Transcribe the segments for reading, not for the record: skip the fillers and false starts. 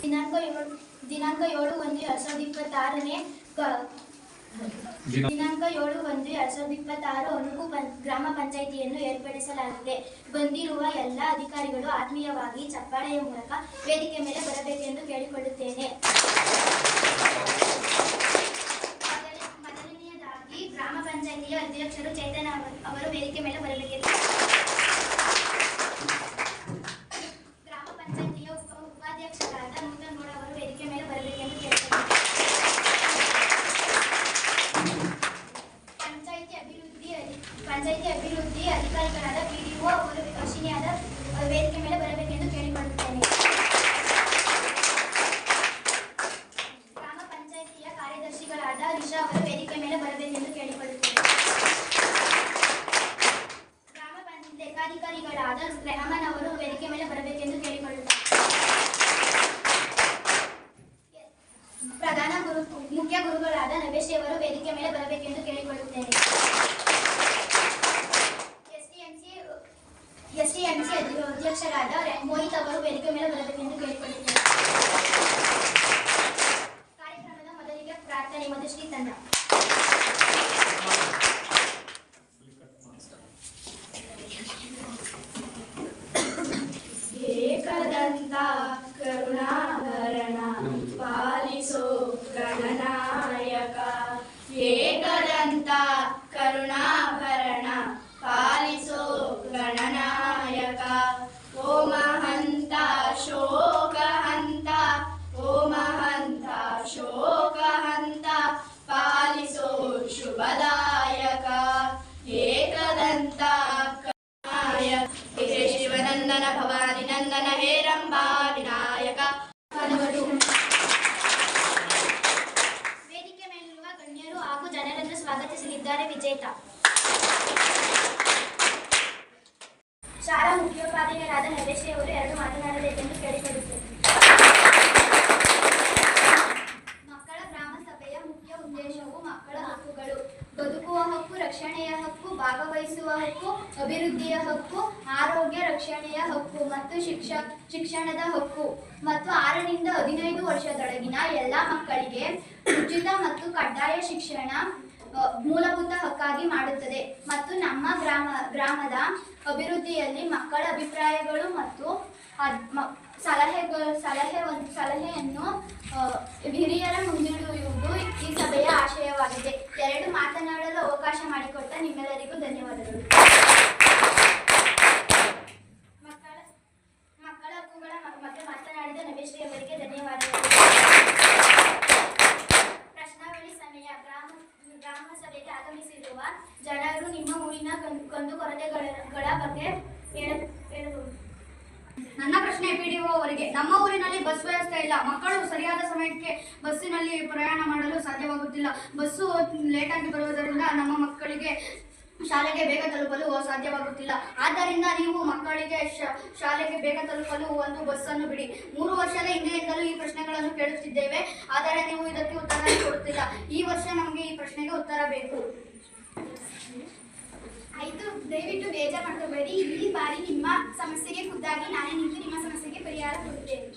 ದಿನಾಂಕ 7/1/2026 ದಿನಾಂಕ 7/1/2026 ಅಣುಕು ಗ್ರಾಮ ಪಂಚಾಯಿತಿಯನ್ನು ಏರ್ಪಡಿಸಲಾಗಿದೆ. ಬಂದಿರುವ ಎಲ್ಲ ಅಧಿಕಾರಿಗಳು ಆತ್ಮೀಯವಾಗಿ ಚಪ್ಪಾಳೆಯ ಮೂಲಕ ವೇದಿಕೆ ಮೇಲೆ ಬರಬೇಕೆಂದು ಕೇಳಿಕೊಳ್ಳುತ್ತೇನೆ. ಮೊದಲನೆಯದಾಗಿ ಗ್ರಾಮ ಪಂಚಾಯಿತಿಯ ಅಧ್ಯಕ್ಷರು ಚೈತನ್ಯ ಅವರು ವೇದಿಕೆ ಮೇಲೆ ಬರಬೇಕೆಂದು, ಗ್ರಾಮ ಪಂಚಾಯಿತಿಯ ಉಪಾಧ್ಯಕ್ಷರಾದ ನೂತನ್ ಗೌಡ ಅವರು ವೇದಿಕೆ ಮೇಲೆ ಬರಬೇಕೆಂದು ಕೇಳಿಕೊಳ್ಳುತ್ತೇನೆ. ಪಂಚಾಯಿತಿ ಅಭಿವೃದ್ಧಿ ಅಧಿಕಾರಿಗಳಾದ PDO ಅವರು ಅಶ್ವಿನಿಯಾದ ವೇದಿಕೆ ಮೇಲೆ ಬರಬೇಕೆಂದು ಕೇಳಿಕೊಳ್ಳುತ್ತೇನೆ. ಗ್ರಾಮ ಪಂಚಾಯಿತಿಯ ಕಾರ್ಯದರ್ಶಿಗಳಾದ ರಿಷಾ ಅವರು ವೇದಿಕೆ ಮೇಲೆ ಬರಬೇಕೆಂದು ಕೇಳಿಕೊಳ್ಳುತ್ತೇನೆ. ಗ್ರಾಮ ಪಂಚಾಯಿತಿ ಲೆಕ್ಕಾಧಿಕಾರಿಗಳಾದ ರೆಹಮಾನ್ ಅವರು ವೇದಿಕೆ ಮೇಲೆ ಬರಬೇಕೆಂದು ಕೇಳಿಕೊಳ್ಳುತ್ತೇನೆ. ಮುಖ್ಯ ಗುರುಗಳಾದ ನವೇಶ್ ಅವರು ವೇದಿಕೆ ಮೇಲೆ ಬರಬೇಕೆಂದು ಕೇಳಿಕೊಳ್ಳುತ್ತೇನೆ. STMC ಅಧ್ಯಕ್ಷರಾದ ಮೋಹಿತ್ ಅವರು ವೇದಿಕೆ ಮೇಲೆ ಬರಬೇಕೆಂದು ಕೇಳಿಕೊಳ್ಳುತ್ತೇನೆ. ಕಾರ್ಯಕ್ರಮದ ಮೊದಲಿಗೆ ಪ್ರಾರ್ಥನೆ ಮತ್ತು ಶ್ರೀ ತಂಡ. ಏಕದಂತ ಕರುಣಾಭರಣ ಪಾಲಿಸೋ ಗಣನಾಯಕ, ಏಕದಂತ ಕರುಣಾಭರಣ ಪಾಲಿಸೋ ಗಣನಾಯಕ, ಓ ಮಹಂತ ಶೋಕಹಂತ, ಓ ಮಹಂತ ಶೋಕಹಂತ ಪಾಲಿಸೋ ಶುಭದಾಯಕ, ಏಕದಂತ ಕರುಣಾಯಕ, ಹೇ ಶಿವನಂದನ ಭವಾನಿ ನಂದನ ಹೇ ರಂಭಾ ವಿನಾಯಕ. ವೇದಿಕೆ ಮೇಲಿರುವ ಗಣ್ಯರು ಹಾಗೂ ಜನರನ್ನು ಸ್ವಾಗತಿಸಲಿದ್ದಾರೆ ವಿಜೇತ. ಶಾಲಾ ಮುಖ್ಯೋಪಾಧ್ಯಾಯರಾದ ನವೇಶ್ ಅವರು 2 ಮಾತನಾಡಬೇಕೆಂದು ಕೇಳಿಕೊಳ್ಳುತ್ತೇನೆ. ಮಕ್ಕಳ ಗ್ರಾಮ ಸಭೆಯ ಮುಖ್ಯ ಉದ್ದೇಶವು ಮಕ್ಕಳ ಹಕ್ಕುಗಳು, ಬದುಕುವ ಹಕ್ಕು, ರಕ್ಷಣೆಯ ಹಕ್ಕು, ಭಾಗವಹಿಸುವ ಹಕ್ಕು, ಅಭಿವೃದ್ಧಿಯ ಹಕ್ಕು, ಆರೋಗ್ಯ ರಕ್ಷಣೆಯ ಹಕ್ಕು ಮತ್ತು ಶಿಕ್ಷಣದ ಹಕ್ಕು ಮತ್ತು 6ರಿಂದ 15 ವರ್ಷದೊಳಗಿನ ಎಲ್ಲ ಮಕ್ಕಳಿಗೆ ಉಚಿತ ಮತ್ತು ಕಡ್ಡಾಯ ಶಿಕ್ಷಣ ಮೂಲಭೂತ ಹಕ್ಕಾಗಿ ಮಾಡುತ್ತದೆ ಮತ್ತು ನಮ್ಮ ಗ್ರಾಮದ ಅಭಿವೃದ್ಧಿಯಲ್ಲಿ ಮಕ್ಕಳ ಅಭಿಪ್ರಾಯಗಳು ಮತ್ತು ಸಲಹೆಯನ್ನು ಹಿರಿಯರ ಮುಂದಿಡುವುದು ಈ ಸಭೆಯ ಆಶಯವಾಗಿದೆ. 2 ಮಾತನಾಡಲು ಅವಕಾಶ ಮಾಡಿಕೊಟ್ಟ ನಿಮ್ಮೆಲ್ಲರಿಗೂ ಧನ್ಯವಾದಗಳು. ಮಕ್ಕಳ ಹಕ್ಕುಗಳ ಬಗ್ಗೆ ಮಾತನಾಡಿದ ನವೇಶ್ರೀ ಅವರಿಗೆ ಧನ್ಯವಾದಗಳು. ಪ್ರಶ್ನಾವಳಿ ಸಮಯ. ಗ್ರಾಮ ಸಭೆಗೆ ಆಗಮಿಸಿರುವ ಜನರು ನಿಮ್ಮ ಊರಿನ ಕುಂದುಕೊರತೆಗಳ ಬಗ್ಗೆ ಹೇಳಬಹುದು. ನನ್ನ ಪ್ರಶ್ನೆ PDO ಅವರಿಗೆ. ನಮ್ಮ ಊರಿನಲ್ಲಿ ಬಸ್ ವ್ಯವಸ್ಥೆ ಇಲ್ಲ. ಮಕ್ಕಳು ಸರಿಯಾದ ಸಮಯಕ್ಕೆ ಬಸ್ಸಿನಲ್ಲಿ ಪ್ರಯಾಣ ಮಾಡಲು ಸಾಧ್ಯವಾಗುತ್ತಿಲ್ಲ. ಬಸ್ಸು ಲೇಟಾಗಿ ಬರುವುದರಿಂದ ನಮ್ಮ ಮಕ್ಕಳಿಗೆ ಶಾಲೆಗೆ ಬೇಗ ತಲುಪಲು ಸಾಧ್ಯವಾಗುತ್ತಿಲ್ಲ. ಆದ್ದರಿಂದ ನೀವು ಮಕ್ಕಳಿಗೆ ಶಾಲೆಗೆ ಬೇಗ ತಲುಪಲು ಒಂದು ಬಸ್ಸನ್ನು ಬಿಡಿ. 3 ವರ್ಷದ ಹಿಂದೆಯಿಂದಲೂ ಈ ಪ್ರಶ್ನೆಗಳನ್ನು ಕೇಳುತ್ತಿದ್ದೇವೆ, ಆದರೆ ನೀವು ಇದಕ್ಕೆ ಉತ್ತರ ಕೊಡುತ್ತಿಲ್ಲ. ಈ ವರ್ಷ ನಮಗೆ ಈ ಪ್ರಶ್ನೆಗೆ ಉತ್ತರ ಬೇಕು. ಆಯಿತು, ದಯವಿಟ್ಟು ಬೇಜಾರು ಮಾಡ್ಕೋಬೇಡಿ. ಈ ಬಾರಿ ನಿಮ್ಮ ಸಮಸ್ಯೆಗೆ ಖುದ್ದಾಗಿ ನಾನೇ ನಿಂತು ನಿಮ್ಮ ಸಮಸ್ಯೆಗೆ ಪರಿಹಾರ ಕೊಡುತ್ತೇನೆ.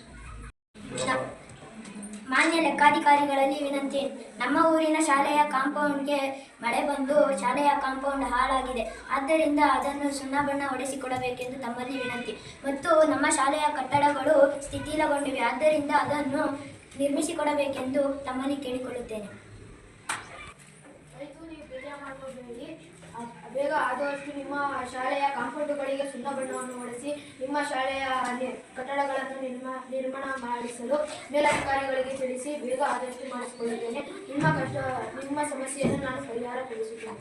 ಮಾನ್ಯ ಲೆಕ್ಕಾಧಿಕಾರಿಗಳಲ್ಲಿ ವಿನಂತಿ. ನಮ್ಮ ಊರಿನ ಶಾಲೆಯ ಕಾಂಪೌಂಡ್ಗೆ ಮಳೆ ಬಂದು ಶಾಲೆಯ ಕಾಂಪೌಂಡ್ ಹಾಳಾಗಿದೆ. ಆದ್ದರಿಂದ ಅದನ್ನು ಸುಣ್ಣ ಬಣ್ಣ ಹೊಡೆಸಿಕೊಡಬೇಕೆಂದು ತಮ್ಮಲ್ಲಿ ವಿನಂತಿ. ಮತ್ತು ನಮ್ಮ ಶಾಲೆಯ ಕಟ್ಟಡಗಳು ಶಿಥಿಲಗೊಂಡಿವೆ. ಆದ್ದರಿಂದ ಅದನ್ನು ನಿರ್ಮಿಸಿಕೊಡಬೇಕೆಂದು ತಮ್ಮಲ್ಲಿ ಕೇಳಿಕೊಳ್ಳುತ್ತೇನೆ. ಬೇಗ ಆದಷ್ಟು ನಿಮ್ಮ ಶಾಲೆಯ ಕಾಂಪೌಂಡುಗಳಿಗೆ ಸುಣ್ಣ ಬಣ್ಣವನ್ನು ಹೊಡೆಸಿ ನಿಮ್ಮ ಶಾಲೆಯ ಕಟ್ಟಡಗಳನ್ನು ನಿರ್ಮಾಣ ಮಾಡಿಸಲು ಮೇಲಧಿಕಾರಿಗಳಿಗೆ ತಿಳಿಸಿ ಬೇಗ ಆದಷ್ಟು ಮಾಡಿಸಿಕೊಳ್ಳುತ್ತೇನೆ. ನಿಮ್ಮ ಸಮಸ್ಯೆಯನ್ನು ನಾನು ಪರಿಹಾರಪಡಿಸುತ್ತೇನೆ.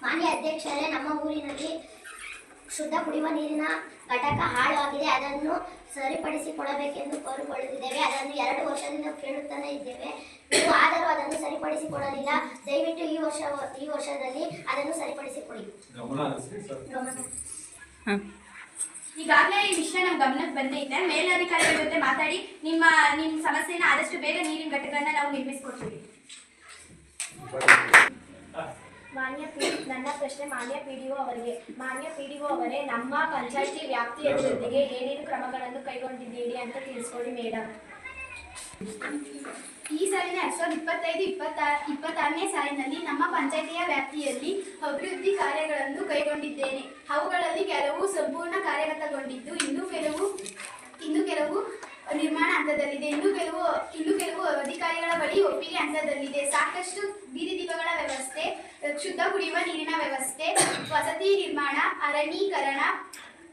ಮಾನ್ಯ ಅಧ್ಯಕ್ಷರೇ, ನಮ್ಮ ಊರಿನಲ್ಲಿ ಶುದ್ಧ ಕುಡಿಯುವ ನೀರಿನ ಘಟಕ ಹಾಳಾಗಿದೆ. ಅದನ್ನು ಸರಿಪಡಿಸಿಕೊಡಬೇಕೆಂದು ಕೋರಿಕೊಳ್ಳುತ್ತಿದ್ದೇವೆ. ಅದನ್ನು 2 ವರ್ಷದಿಂದ ಕೇಳುತ್ತಾನೆ ಇದ್ದೇವೆ. ನೀವು ಆದರೂ ಅದನ್ನು ಸರಿಪಡಿಸಿಕೊಡಲಿಲ್ಲ. ದಯವಿಟ್ಟು ಈ ವರ್ಷದಲ್ಲಿ ಅದನ್ನು ಸರಿಪಡಿಸಿಕೊಡಿ. ಈಗಾಗಲೇ ಈ ವಿಷಯ ನಮ್ಮ ಗಮನಕ್ಕೆ ಬಂದೈತೆ. ಮೇಲಧಿಕಾರಿಗಳ ಜೊತೆ ಮಾತಾಡಿ ನಿಮ್ಮ ಸಮಸ್ಯೆನ ಆದಷ್ಟು ಬೇಗ ನೀರಿನ ಘಟಕಗಳನ್ನ ನಾವು ನಿರ್ಮಿಸ್ಕೊಡ್ತೀವಿ. ನನ್ನ ಪ್ರಶ್ನೆ ಮಾನ್ಯ PDO ಅವರಿಗೆ. ಮಾನ್ಯ PDO ಅವರೇ, ನಮ್ಮ ಪಂಚಾಯಿತಿ ವ್ಯಾಪ್ತಿಯ ಜೊತೆಗೆ ಏನೇನು ಕ್ರಮಗಳನ್ನು ಕೈಗೊಂಡಿದ್ದೀರಿ ಅಂತ ತಿಳಿಸ್ಕೊಡಿ ಮೇಡಮ್. ಈ ಸಾಲಿನ 2025-26ನೇ ಸಾಲಿನಲ್ಲಿ ನಮ್ಮ ಪಂಚಾಯಿತಿಯ ವ್ಯಾಪ್ತಿಯಲ್ಲಿ ಅಭಿವೃದ್ಧಿ ಕಾರ್ಯಗಳನ್ನು ಕೈಗೊಂಡಿದ್ದೇನೆ. ಅವುಗಳಲ್ಲಿ ಕೆಲವು ಸಂಪೂರ್ಣ ಕಾರ್ಯಗತಗೊಂಡಿದ್ದು, ಇನ್ನು ಕೆಲವು ನಿರ್ಮಾಣ ಹಂತದಲ್ಲಿದೆ. ಇನ್ನು ಕೆಲವು ಅಧಿಕಾರಿಗಳ ಬಳಿ ಒಪ್ಪಿಗೆ ಹಂತದಲ್ಲಿದೆ. ಸಾಕಷ್ಟು ಬೀದಿ ದೀಪಗಳ ವ್ಯವಸ್ಥೆ, ಶುದ್ಧ ಕುಡಿಯುವ ನೀರಿನ ವ್ಯವಸ್ಥೆ, ವಸತಿ ನಿರ್ಮಾಣ, ಅರಣ್ಯೀಕರಣ,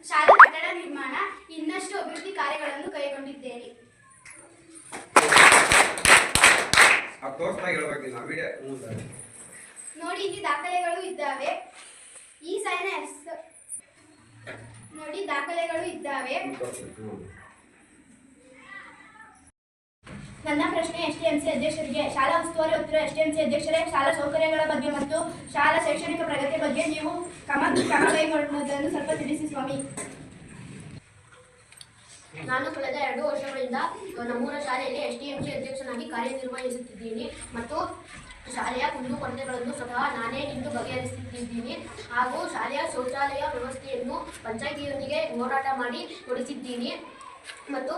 ಶಾಲಾ ಕಟ್ಟಡ ನಿರ್ಮಾಣ, ಇನ್ನಷ್ಟು ಅಭಿವೃದ್ಧಿ ಕಾರ್ಯಗಳನ್ನು ಕೈಗೊಂಡಿದ್ದೇನೆ. ನೋಡಿ, ಇಲ್ಲಿ ದಾಖಲೆಗಳು ಇದ್ದಾವೆ. ಈ ಸಾಲಿನ ನೋಡಿ, ದಾಖಲೆಗಳು ಇದ್ದಾವೆ. ನನ್ನ ಪ್ರಶ್ನೆ STMC ಅಧ್ಯಕ್ಷರಿಗೆ. ಶಾಲಾ ಉಸ್ತುವಾರಿ ಹೊತ್ತಿರುವ STMC ಅಧ್ಯಕ್ಷರೇ, ಶಾಲಾ ಸೌಕರ್ಯಗಳ ಬಗ್ಗೆ ಮತ್ತು ಶಾಲಾ ಶೈಕ್ಷಣಿಕ ಪ್ರಗತಿ ಬಗ್ಗೆ ನೀವು ಕ್ರಮ ಕೈಗೊಳ್ಳುವುದನ್ನು ಸ್ವಲ್ಪ ತಿಳಿಸಿ ಸ್ವಾಮಿ. ನಾನು ಕಳೆದ 2 ವರ್ಷಗಳಿಂದ ನಮ್ಮೂರ ಶಾಲೆಯಲ್ಲಿ STMC ಅಧ್ಯಕ್ಷನಾಗಿ ಕಾರ್ಯನಿರ್ವಹಿಸುತ್ತಿದ್ದೀನಿ ಮತ್ತು ಶಾಲೆಯ ಕುಂದುಕೊರತೆಗಳನ್ನು ಸ್ವತಃ ನಾನೇ ನಿಂತು ಬಗೆಹರಿಸುತ್ತಿದ್ದೀನಿ. ಹಾಗೂ ಶಾಲೆಯ ಶೌಚಾಲಯ ವ್ಯವಸ್ಥೆಯನ್ನು ಪಂಚಾಯಿತಿಯೊಂದಿಗೆ ಹೋರಾಟ ಮಾಡಿ ಕೊಡಿಸಿದ್ದೀನಿ ಮತ್ತು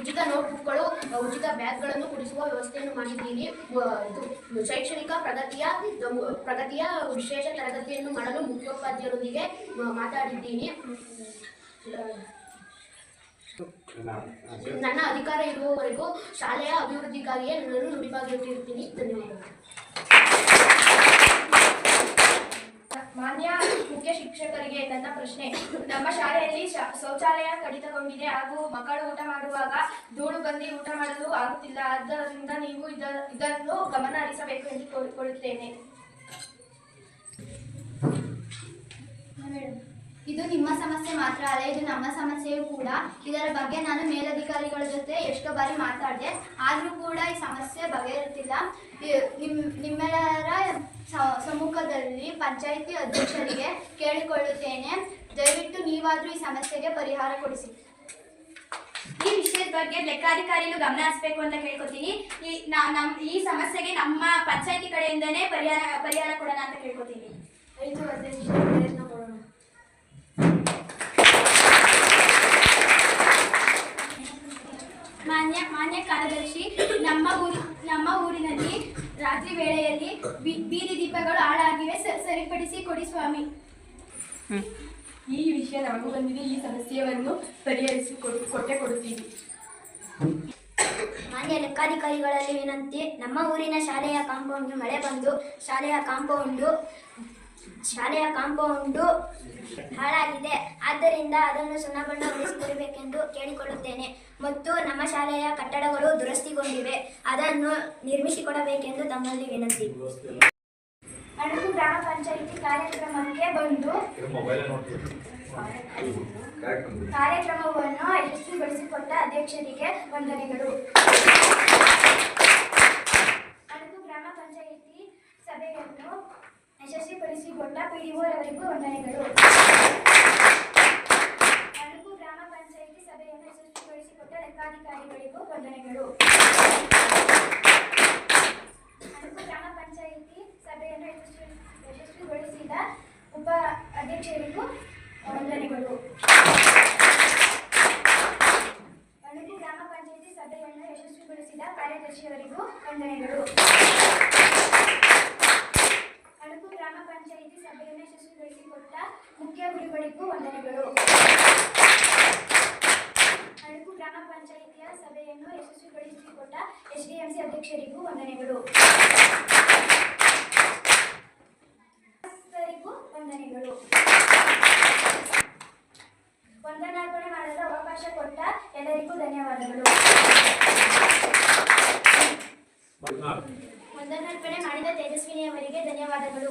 ಉಚಿತ ನೋಟ್ಬುಕ್ಗಳು, ಉಚಿತ ಬ್ಯಾಗ್ಗಳನ್ನು ಕೊಡಿಸುವ ವ್ಯವಸ್ಥೆಯನ್ನು ಮಾಡಿದ್ದೀನಿ. ಶೈಕ್ಷಣಿಕ ಪ್ರಗತಿಯ ವಿಶೇಷ ತರಗತಿಯನ್ನು ಮಾಡಲು ಮುಖ್ಯೋಪಾಧ್ಯಾಯರೊಂದಿಗೆ ಮಾತಾಡಿದ್ದೀನಿ. ನನ್ನ ಅಧಿಕಾರ ಇರುವವರೆಗೂ ಶಾಲೆಯ ಅಭಿವೃದ್ಧಿಗಾಗಿಯೇ ನಾನು ನುಡಿಬಾಗಿರುತ್ತಿರ್ತೀನಿ. ಧನ್ಯವಾದಗಳು. ಮಾನ್ಯ ಮುಖ್ಯ ಶಿಕ್ಷಕರಿಗೆ ನನ್ನ ಪ್ರಶ್ನೆ. ನಮ್ಮ ಶಾಲೆಯಲ್ಲಿ ಶೌಚಾಲಯ ಕಡಿತಗೊಂಡಿದೆ ಹಾಗೂ ಮಕ್ಕಳು ಊಟ ಮಾಡುವಾಗ ಧೂಳು ಬಂದು ಊಟ ಮಾಡಲು ಆಗುತ್ತಿಲ್ಲ. ಆದ್ದರಿಂದ ನೀವು ಇದನ್ನು ಗಮನ ಹರಿಸಬೇಕು ಎಂದು ಕೋರಿಕೊಳ್ಳುತ್ತೇನೆ. ಇದು ನಿಮ್ಮ ಸಮಸ್ಯೆ ಮಾತ್ರ ಅಲ್ಲ, ಇದು ನಮ್ಮ ಸಮಸ್ಯೆಯೂ ಕೂಡ. ಇದರ ಬಗ್ಗೆ ನಾನು ಮೇಲಧಿಕಾರಿಗಳ ಜೊತೆ ಎಷ್ಟೋ ಬಾರಿ ಮಾತಾಡಿದೆ, ಆದರೂ ಕೂಡ ಈ ಸಮಸ್ಯೆ ಬಗೆಹರುತ್ತಿಲ್ಲ. ನಿಮ್ಮೆಲ್ಲರ ಸಮ್ಮುಖದಲ್ಲಿ ಪಂಚಾಯಿತಿ ಅಧ್ಯಕ್ಷರಿಗೆ ಕೇಳಿಕೊಳ್ಳುತ್ತೇನೆ, ದಯವಿಟ್ಟು ನೀವಾದರೂ ಈ ಸಮಸ್ಯೆಗೆ ಪರಿಹಾರ ಕೊಡಿಸಿ. ಈ ವಿಷಯದ ಬಗ್ಗೆ ಲೆಕ್ಕಾಧಿಕಾರಿಗಳು ಗಮನ ಹರಿಸಬೇಕು ಅಂತ ಕೇಳ್ಕೊತೀನಿ. ಈ ಸಮಸ್ಯೆಗೆ ನಮ್ಮ ಪಂಚಾಯಿತಿ ಕಡೆಯಿಂದನೇ ಪರಿಹಾರ ಕೊಡೋಣ ಅಂತ ಕೇಳ್ಕೊತೀನಿ. 5 ವರ್ಷ ಪ್ರಯತ್ನ ಕೊಡೋಣ. ಮಾನ್ಯ ಕಾರ್ಯದರ್ಶಿ, ನಮ್ಮ ಊರಿನಲ್ಲಿ ರಾತ್ರಿ ವೇಳೆಯಲ್ಲಿ ಬೀದಿ ದೀಪಗಳು ಹಾಳಾಗಿವೆ, ಸರಿಪಡಿಸಿ ಕೊಡಿ ಸ್ವಾಮಿ. ಈ ವಿಷಯ ನಮಗೂ ಬಂದಿದೆ. ಈ ಸಮಸ್ಯೆಯನ್ನು ಕೊಡುತ್ತೀವಿ. ಮಾನ್ಯ ಲೆಕ್ಕಾಧಿಕಾರಿಗಳಲ್ಲಿ ವಿನಂತಿ. ನಮ್ಮ ಊರಿನ ಶಾಲೆಯ ಕಾಂಪೌಂಡ್ಗೆ ಮಳೆ ಬಂದು ಶಾಲೆಯ ಕಾಂಪೌಂಡು ಹಾಳಾಗಿದೆ. ಆದ್ದರಿಂದ ಅದನ್ನು ಸುಣ್ಣ ಬಣ್ಣ ಹೊಡೆಸಿಕೊಡಬೇಕೆಂದು ಕೇಳಿಕೊಳ್ಳುತ್ತೇನೆ ಮತ್ತು ನಮ್ಮ ಶಾಲೆಯ ಕಟ್ಟಡಗಳು ದುರಸ್ತಿಗೊಂಡಿವೆ, ಅದನ್ನು ನಿರ್ಮಿಸಿಕೊಡಬೇಕೆಂದು ತಮ್ಮಲ್ಲಿ ವಿನಂತಿ. ಅಣಕು ಗ್ರಾಮ ಪಂಚಾಯಿತಿ ಕಾರ್ಯಕ್ರಮಕ್ಕೆ ಬಂದು ಕಾರ್ಯಕ್ರಮವನ್ನು ಯಶಸ್ವಿಗೊಳಿಸಿಕೊಟ್ಟ ಅಧ್ಯಕ್ಷರಿಗೆ ವಂದನೆಗಳು. ಅಣಕು ಗ್ರಾಮ ಪಂಚಾಯಿತಿ ಸಭೆಯನ್ನು ಯಶಸ್ವಿಗೊಳಿಸಿಕೊಟ್ಟ PDO ರವರಿಗೂ ವಂದನೆಗಳು. ಅಣಕು ಗ್ರಾಮ ಪಂಚಾಯಿತಿ ಸಭೆಯನ್ನು ಯಶಸ್ವಿಗೊಳಿಸಿಕೊಟ್ಟ ಲೆಕ್ಕಾಧಿಕಾರಿಗಳಿಗೂ ವಂದನೆಗಳು. ಅಣಕು ಗ್ರಾಮ ಪಂಚಾಯಿತಿ ಸಭೆಯನ್ನು ಯಶಸ್ವಿಗೊಳಿಸಿದ ಉಪ ಅಧ್ಯಕ್ಷರಿಗೂ ವಂದನೆಗಳು. ಅಣಕು ಗ್ರಾಮ ಪಂಚಾಯಿತಿ ಸಭೆಯನ್ನು ಯಶಸ್ವಿಗೊಳಿಸಿದ ಕಾರ್ಯದರ್ಶಿಯವರಿಗೂ ವಂದನೆಗಳು. ಅಣಕು ಗ್ರಾಮ ಪಂಚಾಯಿತಿ ಸಭೆಯನ್ನು ಯಶಸ್ವಿಗೊಳಿಸಿಕೊಟ್ಟ ಮುಖ್ಯ ಗುರುಗಳಿಗೂ ವಂದನೆಗಳು. ಅಣಕು ಗ್ರಾಮ ಪಂಚಾಯಿತಿಯ ಸಭೆಯನ್ನು ಯಶಸ್ವಿಗೊಳಿಸಿಕೊಟ್ಟ SDMC ಅಧ್ಯಕ್ಷರಿಗೂ ವಂದನೆಗಳು. ವಂದನೆಗಳು. ವಂದನಾರ್ಪಣೆ ಮಾಡಲು ಅವಕಾಶ ಕೊಟ್ಟ ಎಲ್ಲರಿಗೂ ಧನ್ಯವಾದಗಳು. ವಂದನಾರ್ಪಣೆ ಮಾಡಿದ ತೇಜಸ್ವಿನಿಯವರಿಗೆ ಧನ್ಯವಾದಗಳು.